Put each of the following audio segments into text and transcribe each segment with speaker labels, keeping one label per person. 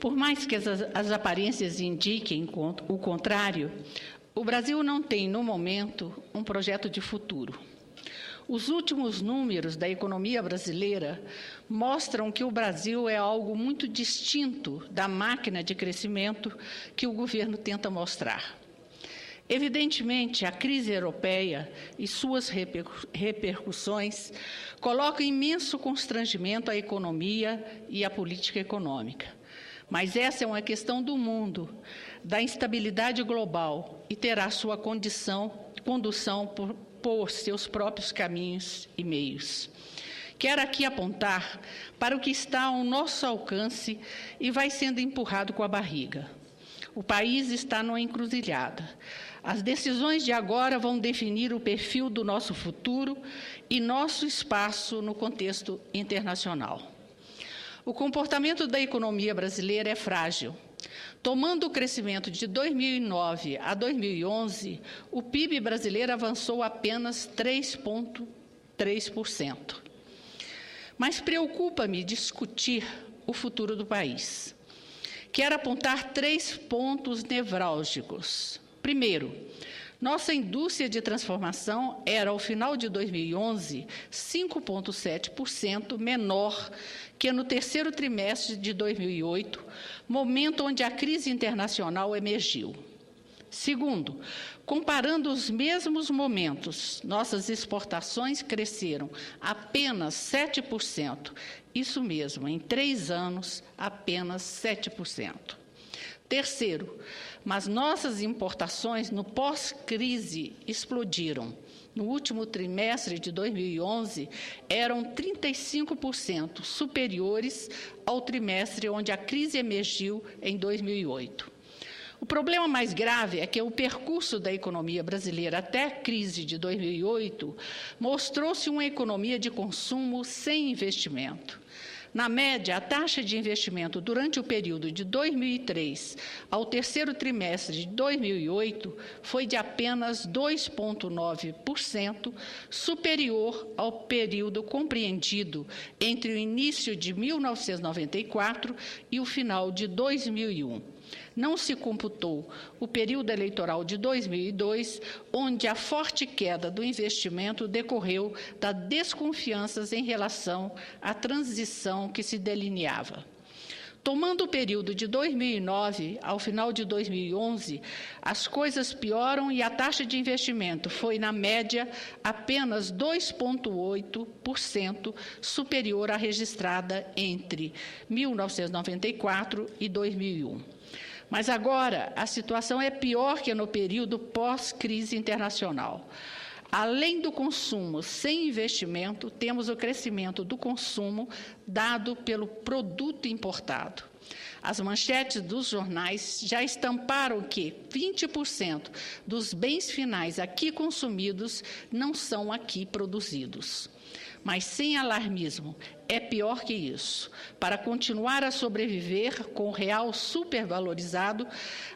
Speaker 1: Por mais que as aparências indiquem o contrário, o Brasil não tem, no momento, um projeto de futuro. Os últimos números da economia brasileira mostram que o Brasil é algo muito distinto da máquina de crescimento que o governo tenta mostrar. Evidentemente, a crise europeia e suas repercussões colocam imenso constrangimento à economia e à política econômica. Mas essa é uma questão do mundo, da instabilidade global, e terá sua condução por seus próprios caminhos e meios. Quero aqui apontar para o que está ao nosso alcance e vai sendo empurrado com a barriga. O país está numa encruzilhada. As decisões de agora vão definir o perfil do nosso futuro e nosso espaço no contexto internacional. O comportamento da economia brasileira é frágil. Tomando o crescimento de 2009 a 2011, o PIB brasileiro avançou apenas 3,3%. Mas preocupa-me discutir o futuro do país. Quero apontar 3 pontos nevrálgicos. Primeiro, nossa indústria de transformação era, ao final de 2011, 5,7% menor que no terceiro trimestre de 2008, momento onde a crise internacional emergiu. Segundo, comparando os mesmos momentos, nossas exportações cresceram apenas 7%. Isso mesmo, em 3 anos, apenas 7%. Terceiro, mas nossas importações no pós-crise explodiram. No último trimestre de 2011, eram 35% superiores ao trimestre onde a crise emergiu em 2008. O problema mais grave é que o percurso da economia brasileira até a crise de 2008 mostrou-se uma economia de consumo sem investimento. Na média, a taxa de investimento durante o período de 2003 ao terceiro trimestre de 2008 foi de apenas 2,9%, superior ao período compreendido entre o início de 1994 e o final de 2001. Não se computou o período eleitoral de 2002, onde a forte queda do investimento decorreu das desconfianças em relação à transição que se delineava. Tomando o período de 2009 ao final de 2011, as coisas pioram e a taxa de investimento foi, na média, apenas 2,8% superior à registrada entre 1994 e 2001. Mas agora a situação é pior que no período pós-crise internacional. Além do consumo sem investimento, temos o crescimento do consumo dado pelo produto importado. As manchetes dos jornais já estamparam que 20% dos bens finais aqui consumidos não são aqui produzidos. Mas sem alarmismo, é pior que isso. Para continuar a sobreviver com o real supervalorizado,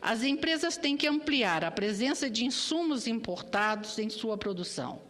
Speaker 1: as empresas têm que ampliar a presença de insumos importados em sua produção.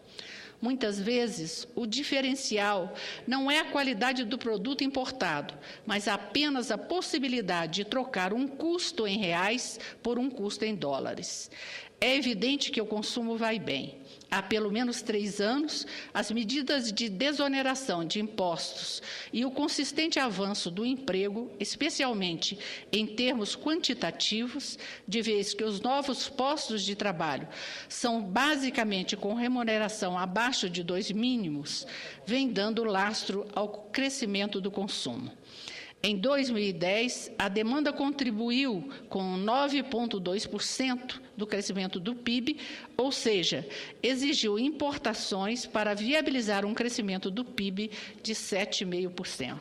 Speaker 1: Muitas vezes, o diferencial não é a qualidade do produto importado, mas apenas a possibilidade de trocar um custo em reais por um custo em dólares. É evidente que o consumo vai bem. Há pelo menos 3 anos, as medidas de desoneração de impostos e o consistente avanço do emprego, especialmente em termos quantitativos, de vez que os novos postos de trabalho são basicamente com remuneração abaixo de 2 mínimos, vem dando lastro ao crescimento do consumo. Em 2010, a demanda contribuiu com 9,2% do crescimento do PIB, ou seja, exigiu importações para viabilizar um crescimento do PIB de 7,5%.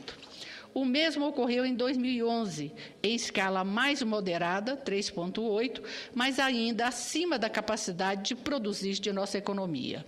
Speaker 1: O mesmo ocorreu em 2011, em escala mais moderada, 3,8%, mas ainda acima da capacidade de produzir de nossa economia.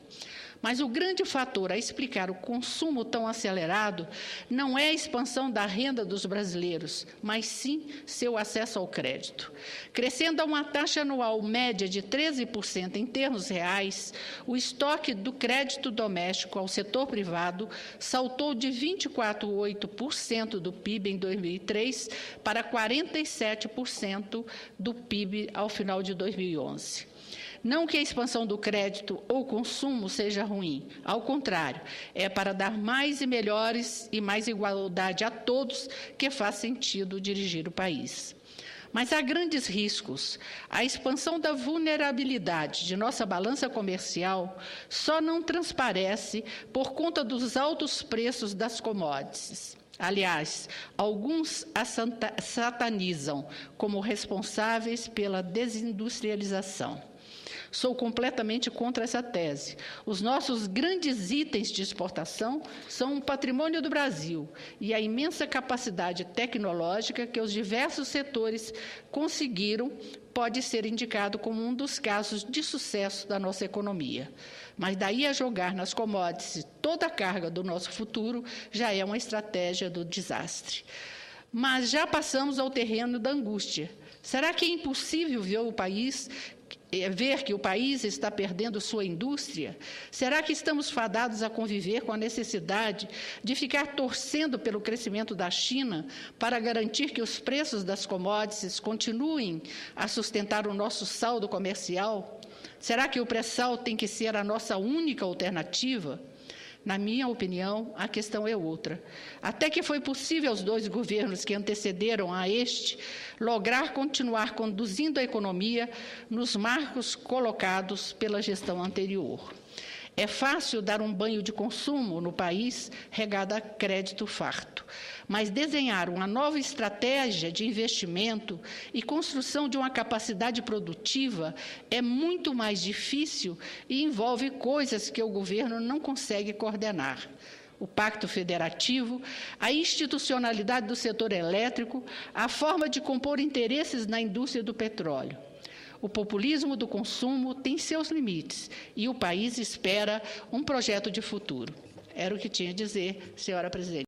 Speaker 1: Mas o grande fator a explicar o consumo tão acelerado não é a expansão da renda dos brasileiros, mas sim seu acesso ao crédito. Crescendo a uma taxa anual média de 13% em termos reais, o estoque do crédito doméstico ao setor privado saltou de 24,8% do PIB em 2003 para 47% do PIB ao final de 2011. Não que a expansão do crédito ou consumo seja ruim, ao contrário, é para dar mais e melhores e mais igualdade a todos que faz sentido dirigir o país. Mas há grandes riscos. A expansão da vulnerabilidade de nossa balança comercial só não transparece por conta dos altos preços das commodities. Aliás, alguns a satanizam como responsáveis pela desindustrialização. Sou completamente contra essa tese. Os nossos grandes itens de exportação são um patrimônio do Brasil e a imensa capacidade tecnológica que os diversos setores conseguiram pode ser indicado como um dos casos de sucesso da nossa economia. Mas daí a jogar nas commodities toda a carga do nosso futuro já é uma estratégia do desastre. Mas já passamos ao terreno da angústia. Será que é impossível ver que o país está perdendo sua indústria? Será que estamos fadados a conviver com a necessidade de ficar torcendo pelo crescimento da China para garantir que os preços das commodities continuem a sustentar o nosso saldo comercial? Será que o pré-sal tem que ser a nossa única alternativa? Na minha opinião, a questão é outra. Até que foi possível aos dois governos que antecederam a este lograr continuar conduzindo a economia nos marcos colocados pela gestão anterior. É fácil dar um banho de consumo no país regado a crédito farto, mas desenhar uma nova estratégia de investimento e construção de uma capacidade produtiva é muito mais difícil e envolve coisas que o governo não consegue coordenar. O Pacto Federativo, a institucionalidade do setor elétrico, a forma de compor interesses na indústria do petróleo. O populismo do consumo tem seus limites e o país espera um projeto de futuro. Era o que tinha a dizer, senhora presidente.